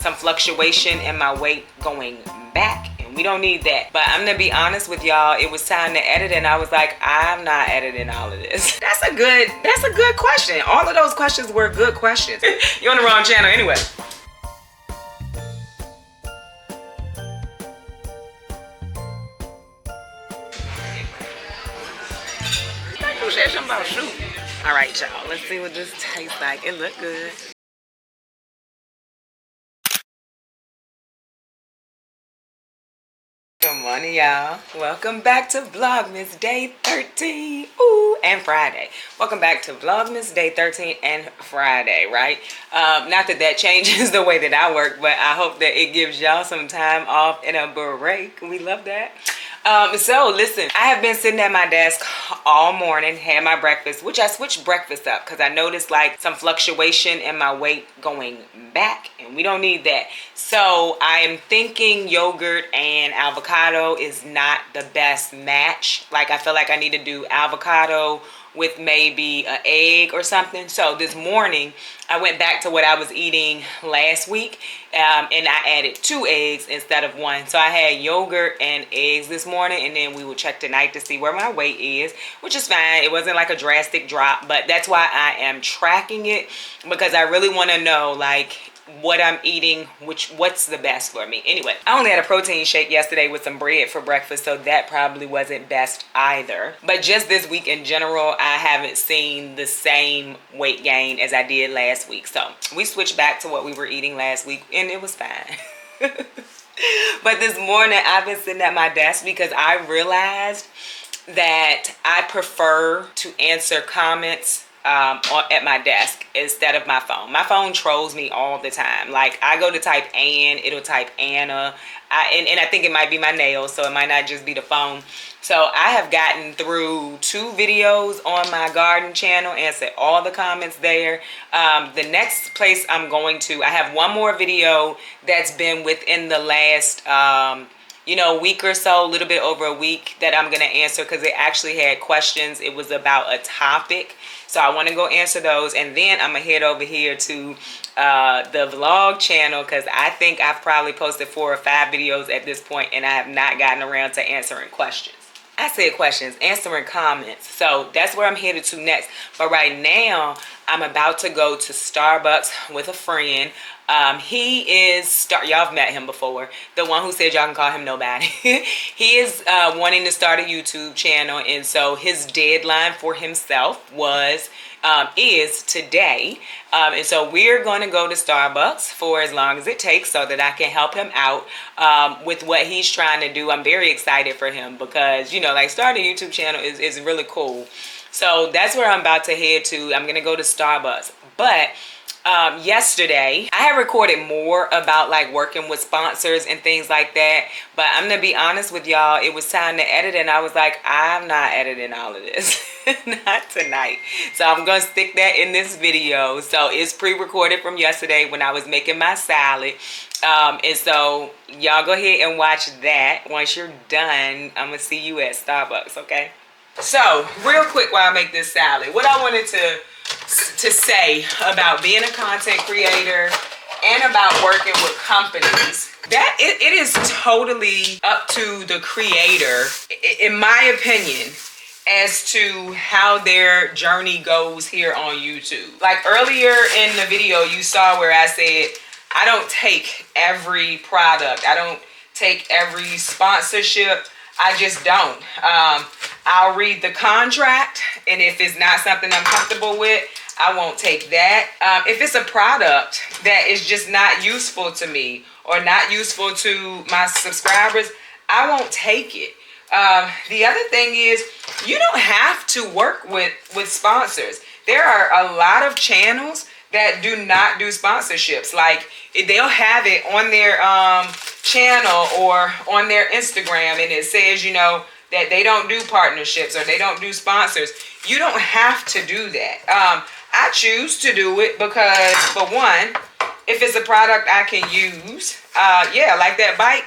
some fluctuation in my weight going back, and we don't need that. But I'm gonna be honest with y'all, it was time to edit, and I was like, I'm not editing all of this. That's a good question. All of those questions were good questions. You're on the wrong channel anyway. All right, y'all, let's see what this tastes like. It look good. Good morning, y'all. Welcome back to Vlogmas Day 13. Ooh, and Friday. Welcome back to Vlogmas Day 13 and Friday, right? Not that that changes the way that I work, but I hope that it gives y'all some time off and a break. We love that. So listen, I have been sitting at my desk all morning, had my breakfast, which I switched breakfast up because I noticed like some fluctuation in my weight going back, and we don't need that. So I am thinking yogurt and avocado is not the best match. Like I feel like I need to do avocado with maybe an egg or something. So this morning I went back to what I was eating last week, and I added 2 eggs instead of 1. So I had yogurt and eggs this morning, and then we will check tonight to see where my weight is, which is fine. It wasn't like a drastic drop, but that's why I am tracking it, because I really want to know like what I'm eating, what's the best for me. Anyway, I only had a protein shake yesterday with some bread for breakfast, so that probably wasn't best either. But just this week in general, I haven't seen the same weight gain as I did last week. So we switched back to what we were eating last week, and it was fine. But this morning I've been sitting at my desk because I realized that I prefer to answer comments at my desk instead of my phone. My phone trolls me all the time. Like I go to type Ann, it'll type Anna, and I think it might be my nails, so it might not just be the phone. So I have gotten through 2 videos on my garden channel, answered all the comments there. The next place I'm going to, I have one more video that's been within the last week or so, a little bit over a week, that I'm gonna answer because it actually had questions. It was about a topic, so I want to go answer those, and then I'm gonna head over here to the vlog channel because I think I've probably posted 4 or 5 videos at this point, and I have not gotten around to answering questions. I said questions, answering comments. So that's where I'm headed to next. But right now, I'm about to go to Starbucks with a friend. He is, y'all have met him before, the one who said y'all can call him nobody. He is wanting to start a YouTube channel, and so his deadline for himself is today. And so we're going to go to Starbucks for as long as it takes so that I can help him out with what he's trying to do. I'm very excited for him because, like starting a YouTube channel is really cool. So that's where I'm about to head to. I'm going to go to Starbucks. But yesterday I had recorded more about like working with sponsors and things like that, but I'm gonna be honest with y'all, it was time to edit, and I was like, I'm not editing all of this. Not tonight. So I'm gonna stick that in this video. So it's pre-recorded from yesterday when I was making my salad, and so y'all go ahead and watch that. Once you're done, I'm gonna see you at Starbucks. Okay, so real quick while I make this salad, what I wanted to say about being a content creator and about working with companies, that it is totally up to the creator, in my opinion, as to how their journey goes here on YouTube. Like earlier in the video, you saw where I said I don't take every product, I don't take every sponsorship. I just don't. I'll read the contract, and if it's not something I'm comfortable with, I won't take that. If it's a product that is just not useful to me or not useful to my subscribers, I won't take it. The other thing is, you don't have to work with sponsors. There are a lot of channels that do not do sponsorships. Like they'll have it on their channel or on their Instagram, and it says, that they don't do partnerships or they don't do sponsors. You don't have to do that. I choose to do it because, for one, if it's a product I can use, like that bike,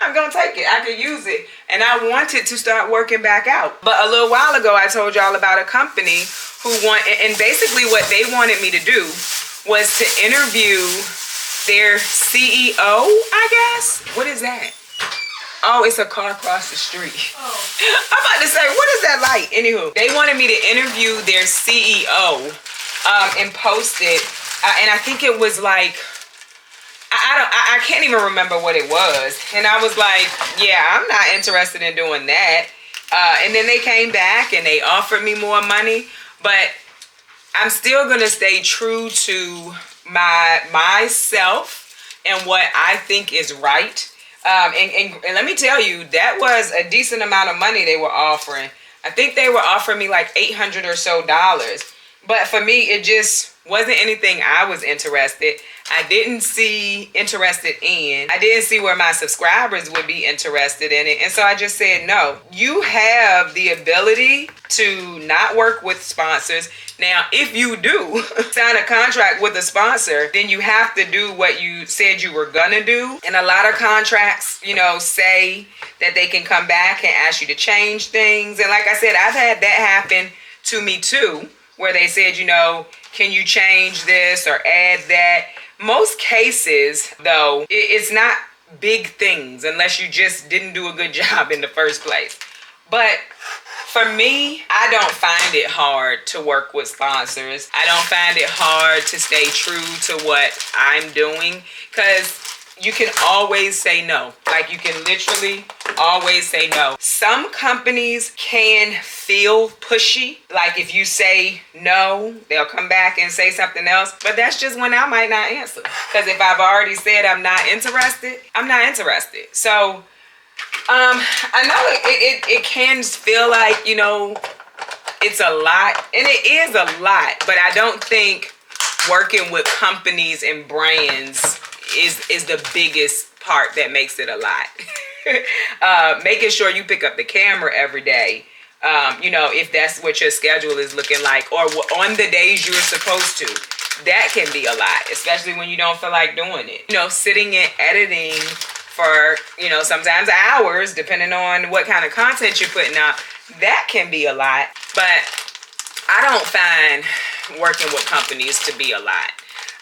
I'm gonna take it. I can use it, and I wanted to start working back out. But a little while ago, I told y'all about a company who and basically what they wanted me to do was to interview their CEO, I guess. What is that? Oh, it's a car across the street. Oh. I'm about to say, what is that light? Anywho, they wanted me to interview their CEO and post it. And I think it was like, I can't even remember what it was. And I was like, yeah, I'm not interested in doing that. And then they came back and they offered me more money. But I'm still going to stay true to myself and what I think is right. And let me tell you, that was a decent amount of money they were offering. I think they were offering me like $800 or so. But for me, it just wasn't anything I was interested. I didn't see where my subscribers would be interested in it. And so I just said, no, you have the ability to not work with sponsors. Now, if you do sign a contract with a sponsor, then you have to do what you said you were gonna do. And a lot of contracts, you know, say that they can come back and ask you to change things. And like I said, I've had that happen to me too, where they said, you know, can you change this or add that? Most cases, though, it's not big things unless you just didn't do a good job in the first place. But for me, I don't find it hard to work with sponsors. I don't find it hard to stay true to what I'm doing, because you can always say no. Like, you can literally always say no. Some companies can feel pushy. Like, if you say no, they'll come back and say something else. But that's just when I might not answer. Because if I've already said I'm not interested, I'm not interested. So, I know it can feel like, you know, it's a lot. And it is a lot. But I don't think working with companies and brands is the biggest part that makes it a lot. Making sure you pick up the camera every day, you know, if that's what your schedule is looking like, or on the days you're supposed to, that can be a lot, especially when you don't feel like doing it. You know, sitting and editing for, you know, sometimes hours, depending on what kind of content you're putting out, that can be a lot. But I don't find working with companies to be a lot.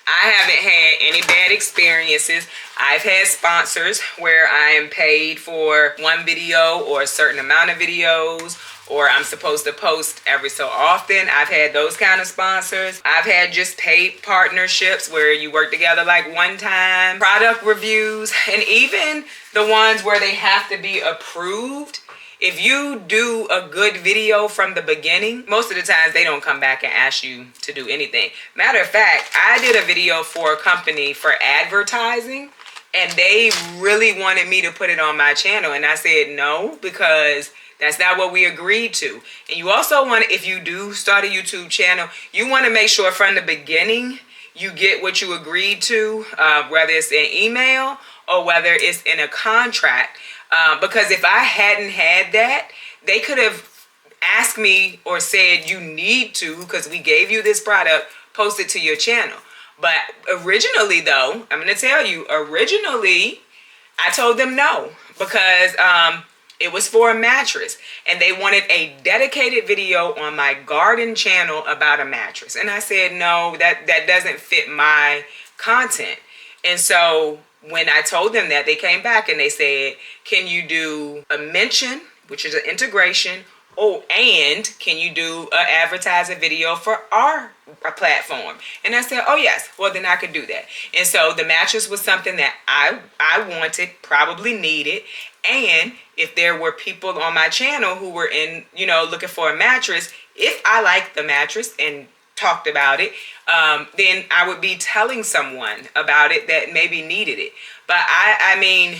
I haven't had any bad experiences. I've had sponsors where I am paid for one video or a certain amount of videos, or I'm supposed to post every so often. I've had those kind of sponsors. I've had just paid partnerships where you work together like one time, product reviews, and even the ones where they have to be approved. If you do a good video from the beginning, most of the times they don't come back and ask you to do anything. Matter of fact, I did a video for a company for advertising, and they really wanted me to put it on my channel. And I said no, because that's not what we agreed to. And you also want to, if you do start a YouTube channel, you want to make sure from the beginning you get what you agreed to, whether it's an email or whether it's in a contract. Because if I hadn't had that, they could have asked me or said, you need to, because we gave you this product, post it to your channel. But originally, though, I'm going to tell you, originally, I told them no, because it was for a mattress. And they wanted a dedicated video on my garden channel about a mattress. And I said, no, that doesn't fit my content. And so when I told them that, they came back and they said, can you do a mention, which is an integration, and can you do an advertising video for our platform? And I said, oh yes, well then I could do that. And so the mattress was something that I wanted, probably needed. And if there were people on my channel who were looking for a mattress, if I liked the mattress and talked about it, then I would be telling someone about it that maybe needed it. But I mean,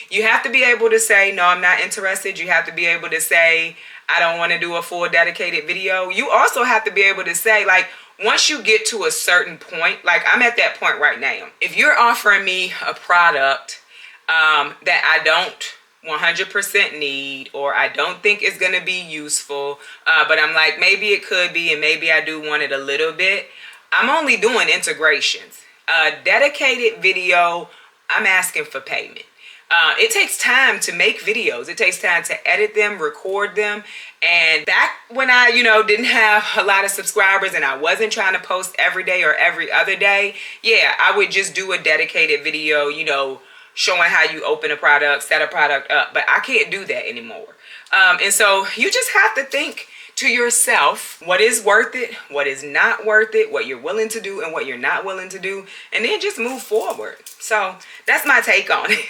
you have to be able to say, no, I'm not interested. You have to be able to say, I don't want to do a full dedicated video. You also have to be able to say, like, once you get to a certain point, like I'm at that point right now. If you're offering me a product that I don't 100% need, or I don't think it's going to be useful, but I'm like, maybe it could be, and maybe I do want it a little bit, I'm only doing integrations. A dedicated video, I'm asking for payment. It takes time to make videos. It takes time to edit them, record them. And back when I, didn't have a lot of subscribers and I wasn't trying to post every day or every other day, yeah, I would just do a dedicated video, showing how you open a product, set a product up. But I can't do that anymore. And so you just have to think to yourself what is worth it, what is not worth it, what you're willing to do and what you're not willing to do, and then just move forward. So that's my take on it.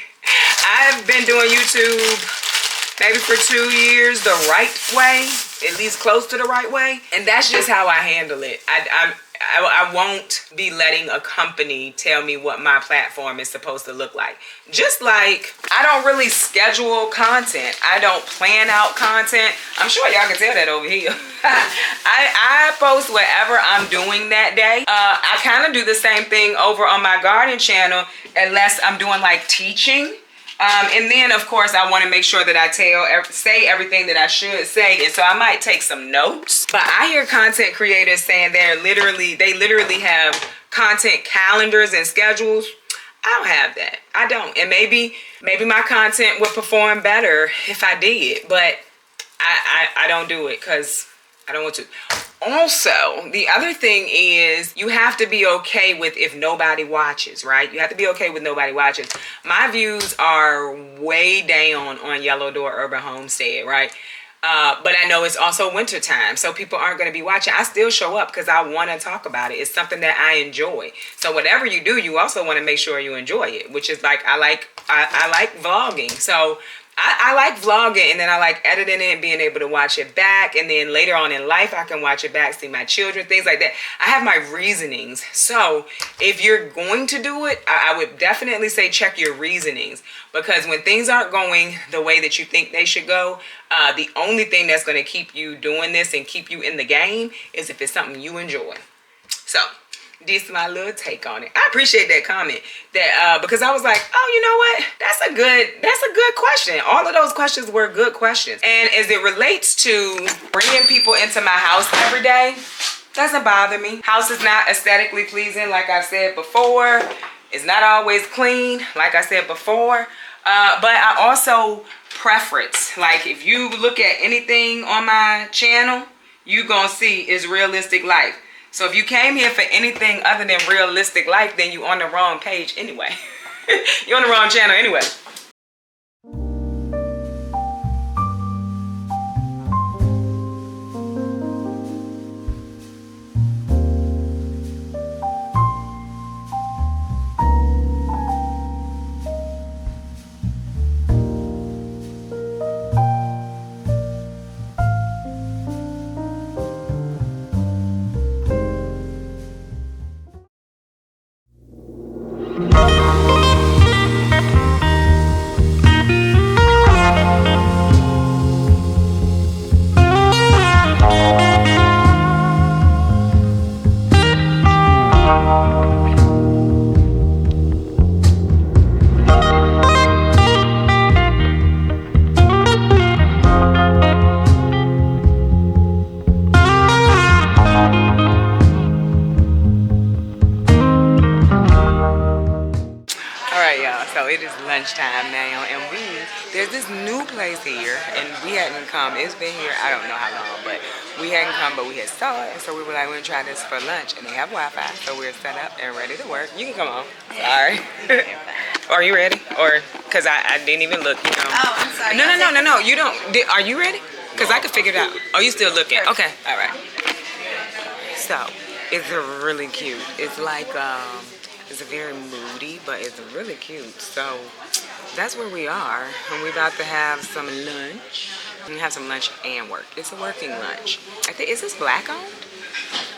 I've been doing YouTube maybe for 2 years the right way, at least close to the right way, and that's just how I handle it. I won't be letting a company tell me what my platform is supposed to look like. Just like I don't really schedule content. I don't plan out content. I'm sure y'all can tell that over here. I post whatever I'm doing that day. I kind of do the same thing over on my garden channel unless I'm doing like teaching. And then of course I want to make sure that I say everything that I should say, and so I might take some notes. But I hear content creators saying they literally have content calendars and schedules. I don't have that. I don't. And maybe my content would perform better if I did, but I don't do it because I don't want to. Also, the other thing is you have to be okay with if nobody watches, right? You have to be okay with nobody watches. My views are way down on Yellow Door Urban Homestead, right? But I know it's also winter time, so people aren't going to be watching. I still show up because I want to talk about it. It's something that I enjoy. So whatever you do, you also want to make sure you enjoy it, which is like I like vlogging. So I like vlogging, and then I like editing it and being able to watch it back, and then later on in life I can watch it back, see my children, things like that. I have my reasonings. So if you're going to do it, I would definitely say check your reasonings, because when things aren't going the way that you think they should go, the only thing that's going to keep you doing this and keep you in the game is if it's something you enjoy. So this is my little take on it. I appreciate that comment, that because I was like, oh, you know what? That's a good question. All of those questions were good questions. And as it relates to bringing people into my house every day, doesn't bother me. House is not aesthetically pleasing, like I said before. It's not always clean, like I said before. But I also preference. Like if you look at anything on my channel, you gonna see is realistic life. So if you came here for anything other than realistic life, then you're on the wrong page anyway. You're on the wrong channel anyway. Lunchtime now, and there's this new place here, and we hadn't come. It's been here I don't know how long, but we hadn't come, but we had saw it, and so we were like, we're gonna try this for lunch, and they have Wi-Fi, so we're set up and ready to work. You can come on. Sorry. Are you ready? Or because I didn't even look, you know. Oh, I'm sorry. No, you don't. Are you ready? Because I could figure it out. Oh, you still looking? Okay, all right. So it's really cute. It's like it's very moody, but it's really cute. So that's where we are, and we're about to have some lunch. We have some lunch and work. It's a working lunch. I think, is this black owned?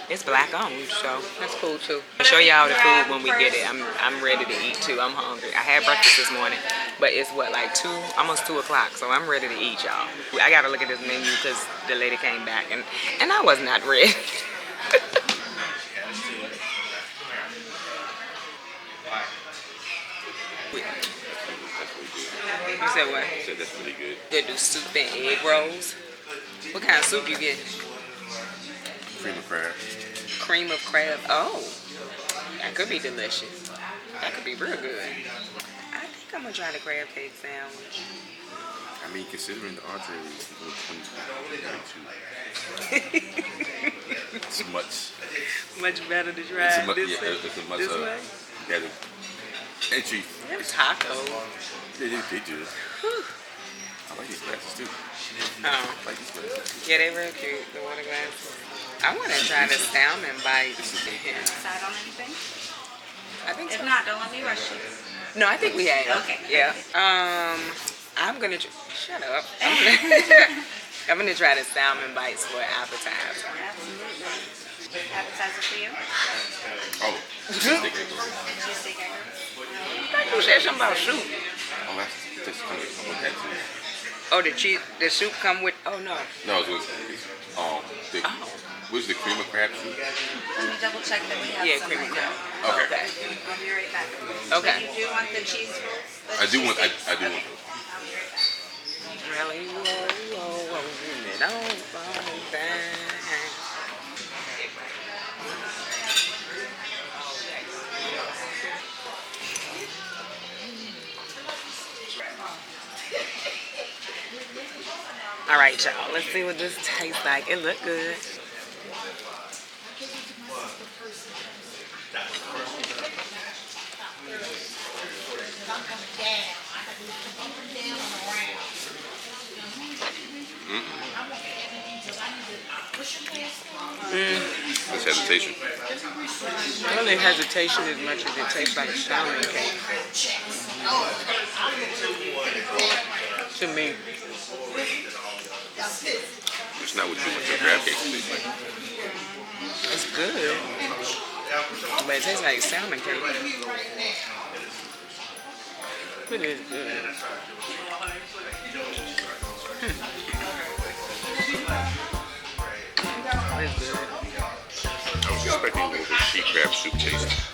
It's black owned, so that's cool too. I'll show y'all the food when we get it. I'm ready to eat too. I'm hungry. I had breakfast this morning, but it's what, like almost 2 o'clock, so I'm ready to eat, y'all. I gotta look at this menu because the lady came back, and I was not ready. You said what? I said that's pretty good. They do soup and egg rolls. What kind of soup you get? Cream of crab. Cream of crab. Oh, that could be delicious. That could be real good. I think think I'm gonna try the crab cake sandwich. I mean, considering the entree is it's Much better to try it's a much this way. better entry. Them tacos. They do. Whew. I like these glasses too. Oh. I like these glasses. Yeah, they real cute, the water glasses. I want to try the salmon bite. Decide on anything? I think so. If not, don't let me rush you. No, I think we have. Okay. Yeah. I'm gonna shut up. I'm gonna try the salmon bites for an appetizer. Absolutely. Appetizer for you? Oh, steak egg. Cheese steak egg. I thought you said something about soup. Oh, that's coming with that too. Oh, the soup come with. Oh no. No, it was what's the cream of crab soup? Let me double check that we have Yeah, some cream right of crab. now. Okay. I'll be right back. Okay. But you do want the cheese rolls? I do want. Okay. I do want. I'll be right back. Really? Whoa, it don't fall down. All right, y'all. Let's see what this tastes like. It look good. That's hesitation. Really hesitation as much as it tastes like salmon cake. To me. It's not what you want your crab cake to taste like. It's good. But it tastes like salmon cake. It is good. It's good. I was expecting more of a sheep crab soup taste.